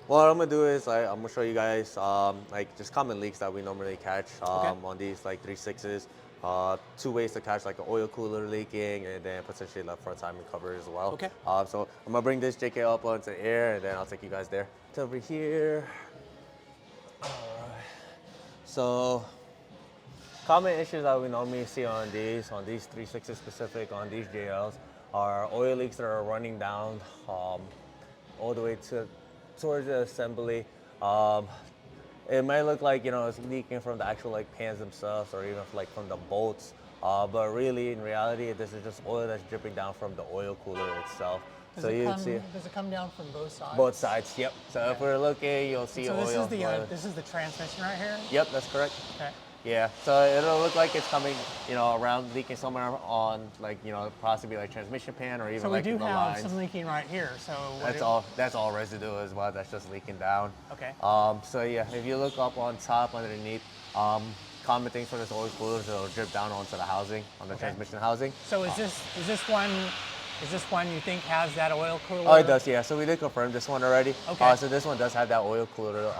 What I'm gonna do is I'm gonna show you guys like just common leaks that we normally catch Okay. on these like 3.6s. Two ways to catch like an oil cooler leaking and then potentially the front timing cover as well. Okay. So I'm gonna bring this JK up onto the air and then I'll take you guys there. It's over here. So common issues that we normally see on these 3.6s specific, on these JLs, are oil leaks that are running down all the way towards the assembly. Um, it might look like it's leaking from the actual like pans themselves or even like from the bolts, but really in reality this is just oil that's dripping down from the oil cooler itself. Does So it you'd come? see Does it come down from both sides? both sides. Yep. So if Okay. we're looking, you'll see So oil. this is the transmission right here. Yep, that's correct. Okay. Yeah, so it'll look like it's coming, around leaking somewhere on like, possibly like transmission pan or even So we like do in the have lines. some leaking right here. So That's all residue as well. That's just leaking down. Okay. So yeah, if you look up on top underneath, common things for this oil coolers, it'll drip down onto the housing, on the transmission housing. So is this one you think has that oil cooler? Oh, it does, yeah. So we did confirm this one already. Okay. So this one does have that oil cooler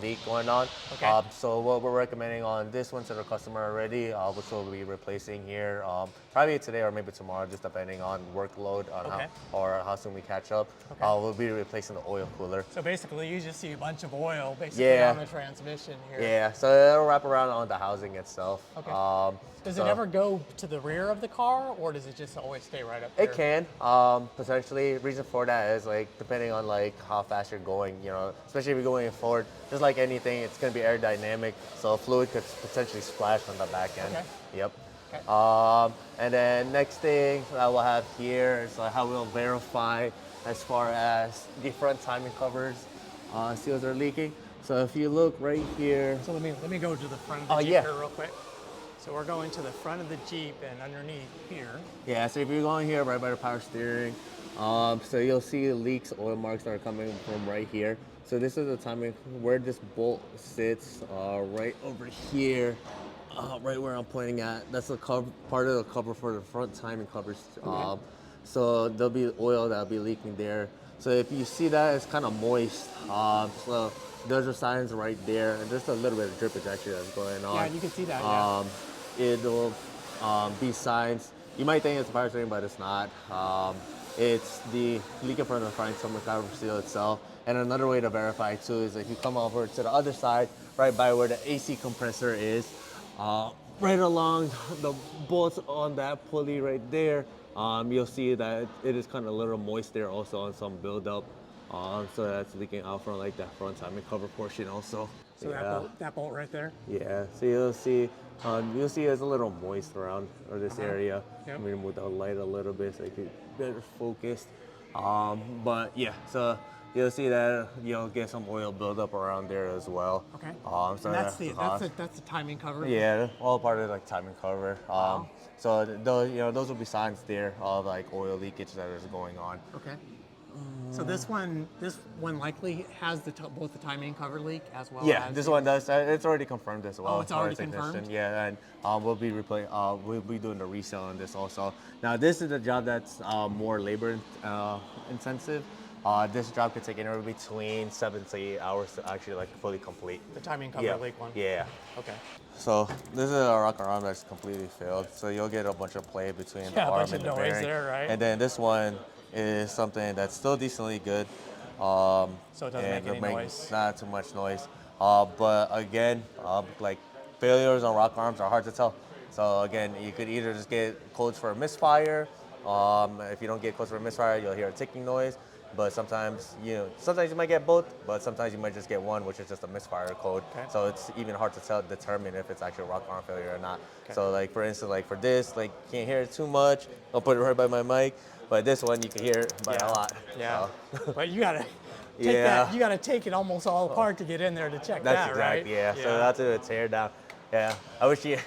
leak going on. Okay. So what we're recommending on this one to the customer already, which we'll be replacing here, probably today or maybe tomorrow, just depending on workload on Okay. how soon we catch up. Okay. We'll be replacing the oil cooler. So basically, you just see a bunch of oil basically Yeah. on the transmission here. Yeah, so it'll wrap around on the housing itself. Okay. Does so it ever go to the rear of the car, or does it just always stay right up there? It can, potentially. Reason for that is like depending on like how fast you're going, especially if you're going forward, just like anything, it's gonna be aerodynamic, so fluid could potentially splash on the back end. Okay. Yep. Okay. And then next thing that we'll have here is how we'll verify as far as the front timing covers, seals are leaking. So if you look right here, So let me go to the front of the Jeep yeah. here real quick. So we're going to the front of the Jeep and underneath here. yeah, so if you're going here right by the power steering, so you'll see leaks, oil marks that are coming from right here. So this is the timing where this bolt sits, right over here, right where I'm pointing at. That's the cover, part of the cover for the front timing covers. So there'll be oil that'll be leaking there. So if you see that, it's kind of moist. So those are signs right there, and there's a little bit of drippage actually that's going on. Yeah, you can see that. Yeah. It'll be signs. You might think it's power steering, but it's not. It's the leaking from the front timing cover seal itself. And another way to verify too is if you come over to the other side, right by where the AC compressor is, right along the bolts on that pulley right there, you'll see that it is kind of a little moist there also on some buildup. So that's leaking out from like that front timing cover portion also. So that bolt right there. Yeah, so you'll see it's a little moist around this area. Yep. Let me move the light a little bit so you can better focus. But yeah, so you'll see that you'll get some oil buildup around there as well. Okay. So And that's the timing cover. yeah, all part of like timing cover. So those will be signs there of like oil leakage that is going on. Okay. So this one likely has both the timing cover leak as well. Yeah, as this one does. It's already confirmed as well. Oh, it's already confirmed? Yeah, and we'll be doing the resale on this also. Now, this is a job that's more labor intensive. This job could take anywhere between 7 to 8 hours to actually like fully complete. the timing cover leak one. Yeah. Okay. So this is a rocker arm that's completely failed. So you'll get a bunch of play between the Yeah, a arm bunch and of the noise bearing. there, right? And then this one is something that's still decently good. So it doesn't and make any noise. Not too much noise. But again, like failures on rock arms are hard to tell. So again, you could either just get codes for a misfire. If you don't get codes for a misfire, you'll hear a ticking noise. But sometimes you might get both, but sometimes you might just get one, which is just a misfire code. Okay. So it's even hard to determine if it's actually a rock arm failure or not. Okay. So like for instance, like for this, like can't hear it too much. I'll put it right by my mic. But this one you can hear it by a lot. Yeah. So. But you gotta take Yeah. that. You gotta take it almost all apart to get in there to check That's that, exactly, right? yeah. So that's a tear down. Yeah. I wish you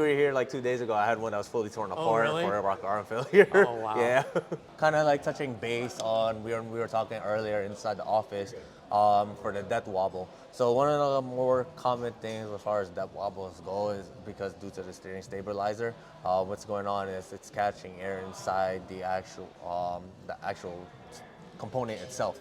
were here like 2 days ago. I had one that was fully torn apart really? for a rock arm failure. Oh, wow. Yeah. Kind of like touching base on we were talking earlier inside the office for the death wobble. So one of the more common things as far as death wobbles go is because due to the steering stabilizer, what's going on is it's catching air inside the actual component itself.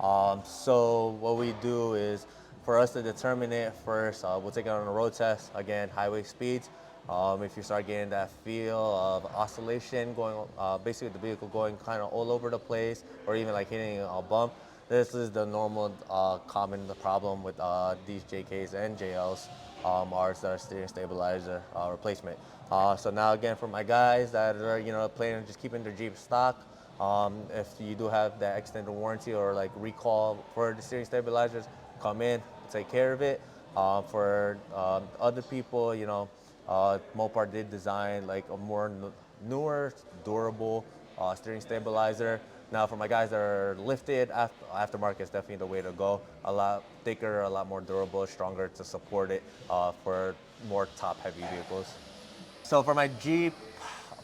So what we do is, for us to determine it first, we'll take it on a road test. Again, highway speeds. If you start getting that feel of oscillation going, basically the vehicle going kind of all over the place, or even like hitting a bump, this is the normal, common problem with these JKs and JLs. Ours that are steering stabilizer replacement. So now again, for my guys that are planning on just keeping their Jeep stock, if you do have that extended warranty or like recall for the steering stabilizers, come in, take care of it. For other people, Mopar did design like a more newer, durable steering stabilizer. Now, for my guys that are lifted, aftermarket is definitely the way to go. A lot thicker, a lot more durable, stronger to support it for more top-heavy vehicles. So for my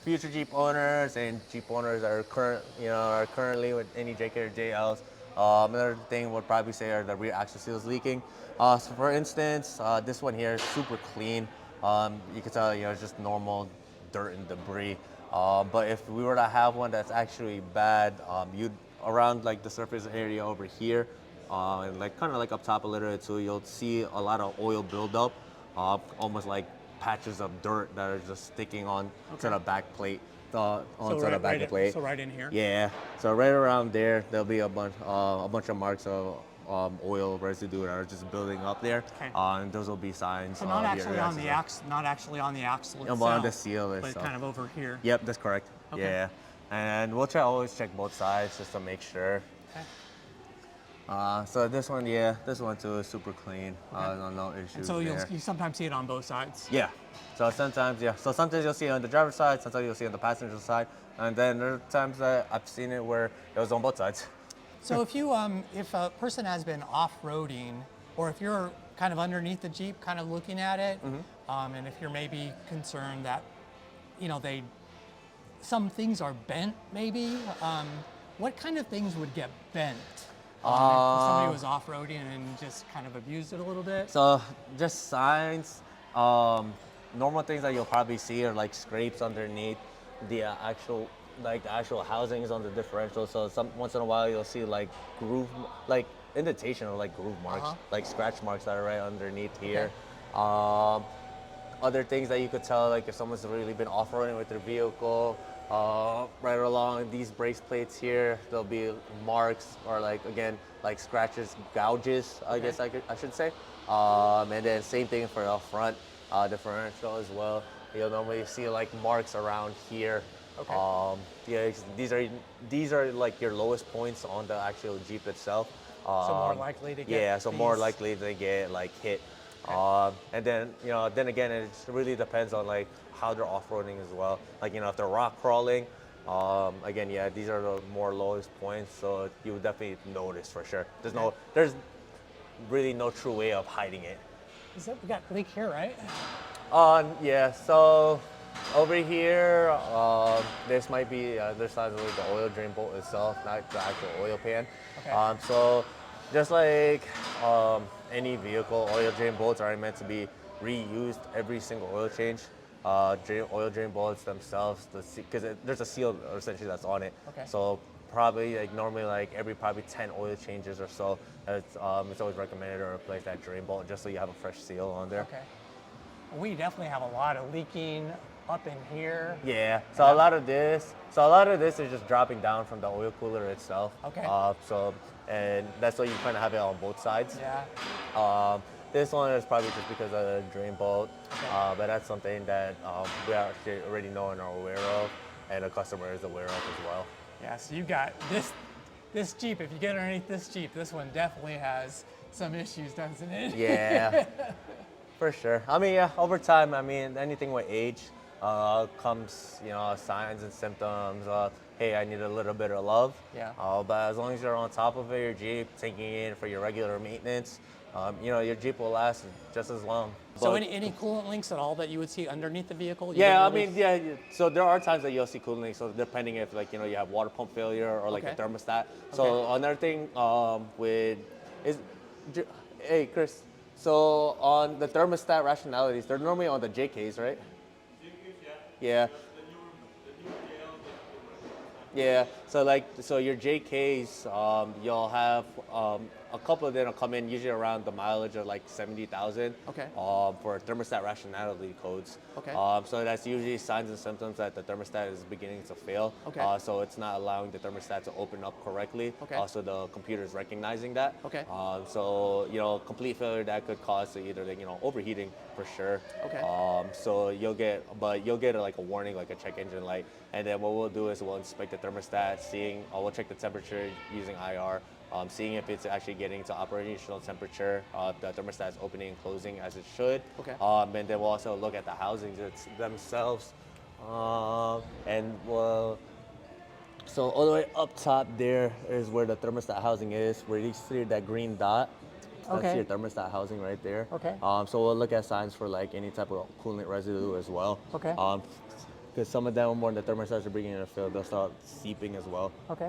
future Jeep owners and Jeep owners that are currently with any JK or JLs, another thing we'll probably say are the rear axle seals leaking. So for instance, this one here is super clean. You can tell, it's just normal dirt and debris. But if we were to have one that's actually bad, you'd around like the surface area over here, and like kind of like up top a little bit too, you'll see a lot of oil buildup, almost like patches of dirt that are just sticking on to the back plate, onto the back plate. So right in here. Yeah. So right around there, there'll be a bunch of marks of oil residue that are just building up there. Okay. And those will be signs. So not actually on the axle, not actually on the axle itself, on the seal but itself. kind of over here. Yep, that's correct. Okay. Yeah. And we'll try always check both sides just to make sure. Okay. So this one too is super clean. No issues And so there. you sometimes see it on both sides. Yeah. So sometimes you'll see it on the driver's side, sometimes you'll see it on the passenger side, and then there are times that I've seen it where it was on both sides. So if a person has been off-roading, or if you're kind of underneath the Jeep, kind of looking at it, and if you're maybe concerned that, some things are bent, maybe, what kind of things would get bent? If somebody was off-roading and just kind of abused it a little bit? So just signs, normal things that you'll probably see are like scrapes underneath the actual housings on the differential. So once in a while you'll see like indentation or like groove marks, like scratch marks that are right underneath here. Other things that you could tell, like if someone's really been off-roading with their vehicle, right along these brace plates here, there'll be marks or like scratches, gouges, I guess I should say. And then same thing for the front differential as well. You'll normally see like marks around here. Okay. These are like your lowest points on the actual Jeep itself. So more likely to get more likely to get like hit. Okay. And then again, it really depends on like how they're off-roading as well. Like if they're rock crawling, again, these are the more lowest points, so you would definitely notice for sure. There's really no true way of hiding it. We got leak here, right? So over here, this might be this side of the oil drain bolt itself, not the actual oil pan. Okay. So just like any vehicle, oil drain bolts are meant to be reused every single oil change. Oil drain bolts themselves, because there's a seal essentially that's on it. Okay. So probably normally every 10 oil changes or so, it's always recommended to replace that drain bolt just so you have a fresh seal on there. Okay. We definitely have a lot of leaking up in here. Yeah. So a lot of this is just dropping down from the oil cooler itself. Okay. And that's why you kind of have it on both sides. Yeah. This one is probably just because of the drain bolt, but that's something that we actually already know and are aware of, and the customer is aware of as well. Yeah, so you got this Jeep, if you get underneath this Jeep, this one definitely has some issues, doesn't it? Yeah, for sure. Over time, anything with age comes, signs and symptoms. Hey, I need a little bit of love. Yeah. But as long as you're on top of it, your Jeep, taking it in for your regular maintenance, your Jeep will last just as long. So any coolant links at all that you would see underneath the vehicle? So there are times that you'll see coolant leaks. So depending if you have water pump failure or like a thermostat. So another thing hey Chris, so on the thermostat rationalities, they're normally on the JKs, right? JKs, yeah. Yeah. The newer JL, Yeah, so your JKs, you'll have a couple of them will come in usually around the mileage of like 70,000. Okay. For thermostat rationality codes. Okay. So that's usually signs and symptoms that the thermostat is beginning to fail. Okay. So it's not allowing the thermostat to open up correctly. Okay. So the computer is recognizing that. Okay. So complete failure that could cause either overheating for sure. Okay. So you'll get like a warning, like a check engine light, and then what we'll do is we'll inspect the thermostat, we'll check the temperature using IR, seeing if it's actually getting to operational temperature, the thermostat is opening and closing as it should. Okay. And then we'll also look at the housings themselves, and we'll. So all the way up top there is where the thermostat housing is, where you see that green dot. That's Okay. your thermostat housing right there. Okay. So we'll look at signs for like any type of coolant residue as well. Okay. Because some of them, when the thermostats are beginning to fill, they'll start seeping as well. Okay.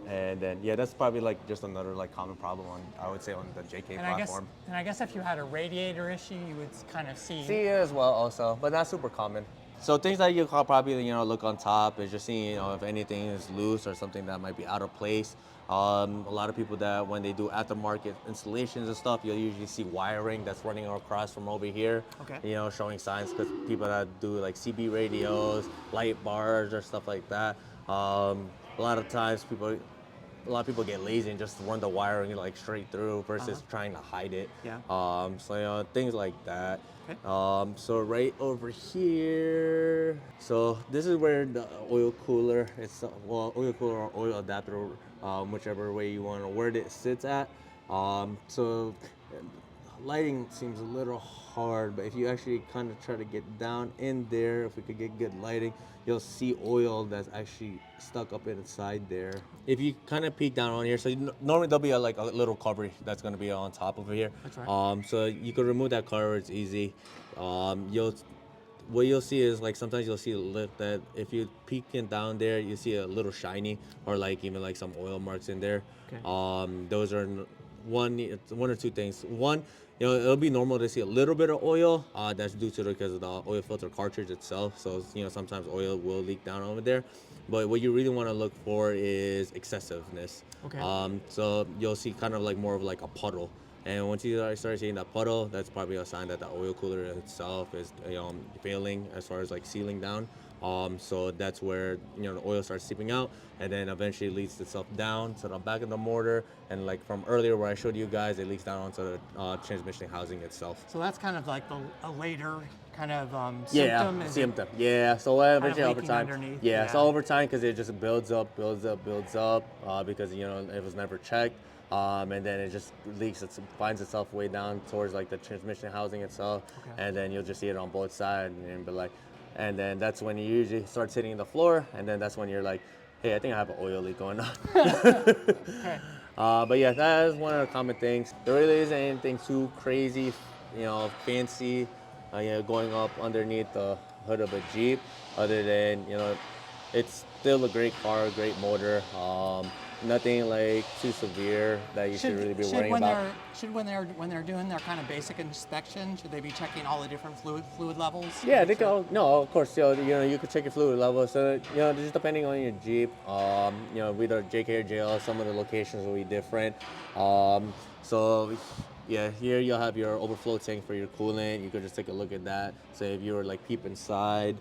And then that's probably like just another like common problem I would say on the JK platform. I guess if you had a radiator issue, you would kind of see. See it as well also, but not super common. So things that you can probably look on top is just seeing if anything is loose or something that might be out of place. A lot of people that when they do aftermarket installations and stuff, you'll usually see wiring that's running across from over here. Okay. Showing signs because people that do like CB radios, light bars or stuff like that. A lot of times a lot of people get lazy and just run the wiring like straight through versus trying to hide it. Yeah. So things like that. Okay. So right over here, so this is where the oil cooler, oil cooler or oil adapter, whichever way you want to word it, sits at. So lighting seems a little hard, but if you actually kind of try to get down in there, if we could get good lighting, you'll see oil that's actually stuck up inside there. If you kind of peek down on here, so normally there'll be a little cover that's going to be on top over here. That's right. So you can remove that cover, it's easy. What you'll see is like sometimes you'll see that if you peeking down there, you see a little shiny or like even like some oil marks in there. Okay. Those are one or two things. One, it'll be normal to see a little bit of oil. That's due to because of the oil filter cartridge itself. So sometimes oil will leak down over there. But what you really want to look for is excessiveness. Okay. So you'll see kind of like more of like a puddle. And once you start seeing that puddle, that's probably a sign that the oil cooler itself is failing as far as like sealing down. So that's where the oil starts seeping out, and then eventually leaks itself down to the back of the motor. And like from earlier where I showed you guys, it leaks down onto the transmission housing itself. So that's kind of like a later kind of Yeah, symptom. Is it symptom. Yeah, so eventually over leaking time. underneath? Yeah, Yeah. so over time because it just builds up, because it was never checked. And then it just leaks. It finds itself way down towards like the transmission housing itself, Okay. and then you'll just see it on both sides, and then that's when you usually starts hitting the floor, and then that's when you're like, hey, I think I have an oil leak going on. Okay. But yeah, that is one of the common things. There really isn't anything too crazy, fancy, going up underneath the hood of a Jeep, other than it's still a great car, great motor. Nothing like too severe that you should really be worrying about. When they're doing their kind of basic inspection, should they be checking all the different fluid levels? Yeah, they go. No, of course. You could check your fluid level. So just depending on your Jeep, whether JK or JL, some of the locations will be different. So yeah, here you'll have your overflow tank for your coolant. You could just take a look at that. So if you were like peep inside,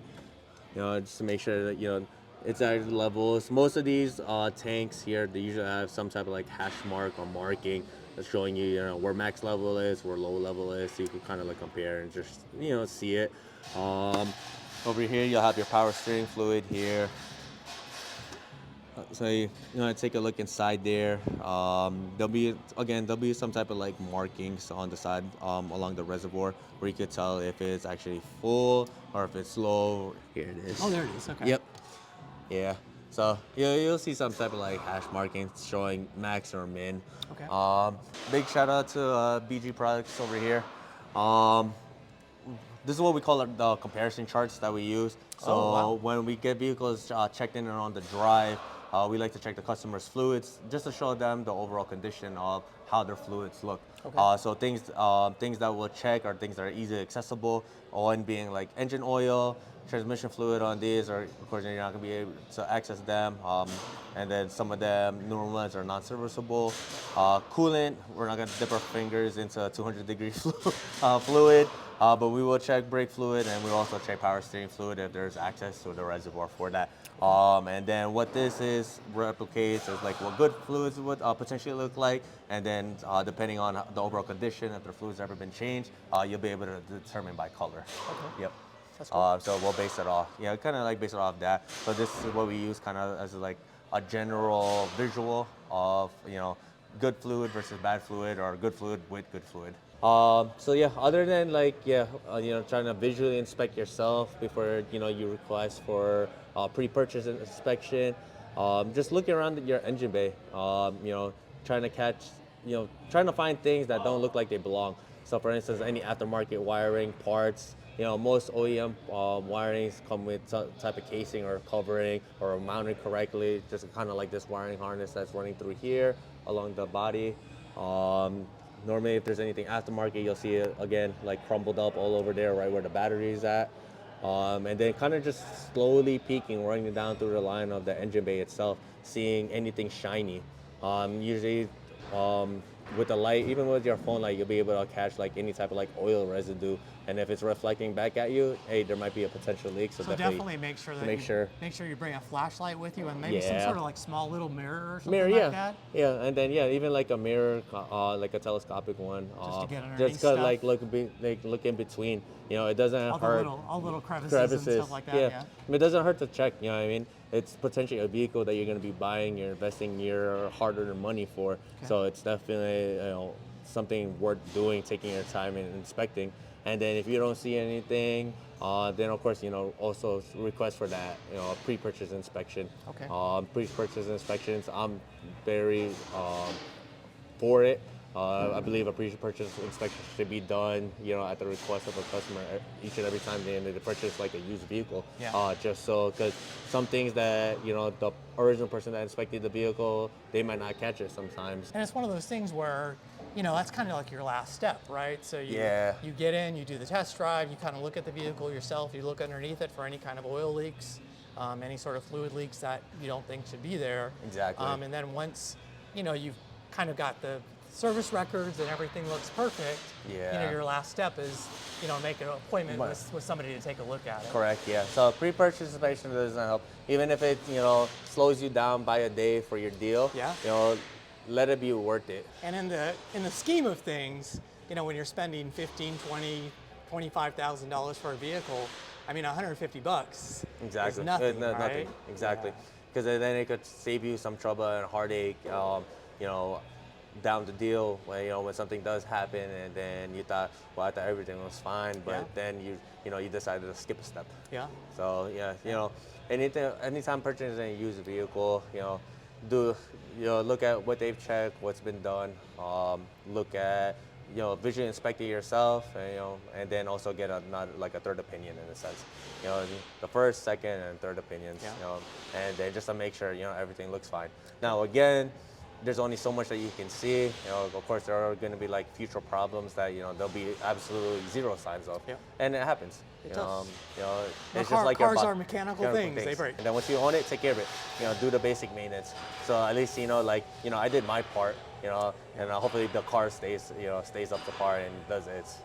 just to make sure that it's at the levels. Most of these tanks here, they usually have some type of like hash mark or marking that's showing you, where max level is, where low level is, so you can kind of like compare and just, see it. Over here, you'll have your power steering fluid here. So you take a look inside there. There'll be some type of like markings on the side along the reservoir where you could tell if it's actually full or if it's low. Here it is. Oh, there it is. Okay. Yep. Yeah. So you'll see some type of like hash markings showing max or min. Okay. Big shout out to BG Products over here. This is what we call the comparison charts that we use. So when we get vehicles checked in and on the drive, we like to check the customer's fluids just to show them the overall condition of how their fluids look. Okay. So things that we'll check are things that are easily accessible. One being like engine oil, transmission fluid on these, or of course you're not gonna be able to access them. And then some of them newer ones are non-serviceable. Coolant, we're not gonna dip our fingers into 200-degree fluid. But we will check brake fluid, and we also check power steering fluid if there's access to the reservoir for that. And then what this is replicates is like what good fluids would potentially look like, and then depending on the overall condition, if the fluid's ever been changed, you'll be able to determine by color. Okay. Yep. That's cool. So we'll base it off, kind of like base it off that. But this is what we use kind of as like a general visual of, good fluid versus bad fluid, or good fluid with good fluid. So yeah, other than like, trying to visually inspect yourself before, you request for pre-purchase inspection, just looking around your engine bay, trying to catch, trying to find things that don't look like they belong. So for instance, any aftermarket wiring, parts, most OEM wirings come with some type of casing or covering or mounted correctly, just kind of like this wiring harness that's running through here along the body. Normally, if there's anything aftermarket, you'll see it again, like crumbled up all over there, right where the battery is at. And then kind of just slowly peeking, running down through the line of the engine bay itself, seeing anything shiny. Usually, with the light, even with your phone light, you'll be able to catch like any type of like oil residue. And if it's reflecting back at you, hey, there might be a potential leak. So definitely make sure that make sure you bring a flashlight with you, and maybe some sort of like small little mirror or something like that. Yeah, and then even like a mirror, like a telescopic one, just to get underneath just to stuff. like look in between. It doesn't hurt. All little crevices and stuff like that. Yeah. It doesn't hurt to check. You know what I mean? It's potentially a vehicle that you're going to be buying, you're investing your hard-earned money for. Okay. So it's definitely something worth doing, taking your time and inspecting. And then if you don't see anything, then of course, also request for that, pre-purchase inspection. Okay. Pre-purchase inspections, I'm very for it. I believe a pre-purchase inspection should be done, at the request of a customer each and every time they purchase like a used vehicle. Yeah. Just so, because some things that, the original person that inspected the vehicle, they might not catch it sometimes. And it's one of those things where, that's kind of like your last step, right? So you get in, you do the test drive, you kind of look at the vehicle yourself, you look underneath it for any kind of oil leaks, any sort of fluid leaks that you don't think should be there. Exactly. And then once, you've kind of got the service records and everything looks perfect, your last step is, make an appointment with somebody to take a look at it. Correct, yeah. So pre-purchase inspection doesn't help. Even if it, slows you down by a day for your deal, let it be worth it. And in the scheme of things, when you're spending $15,000, $20,000, $25,000 for a vehicle, I mean, $150 exactly. is nothing, right? Nothing. Exactly. Because then it could save you some trouble and heartache, down the deal when something does happen, and then you thought, well, I thought everything was fine, but then you decided to skip a step. Yeah. So anytime purchasing a used vehicle, look at what they've checked, what's been done, look at visually inspect it yourself, and then also get a third opinion in a sense, the first, second, and third opinions, and then just to make sure everything looks fine. Now again, there's only so much that you can see. Of course, there are going to be like future problems that there'll be absolutely zero signs of, and it happens. It does. It's just like cars are mechanical things. They break. And then once you own it, take care of it. Do the basic maintenance. So at least I did my part. And hopefully the car stays up to par and does its.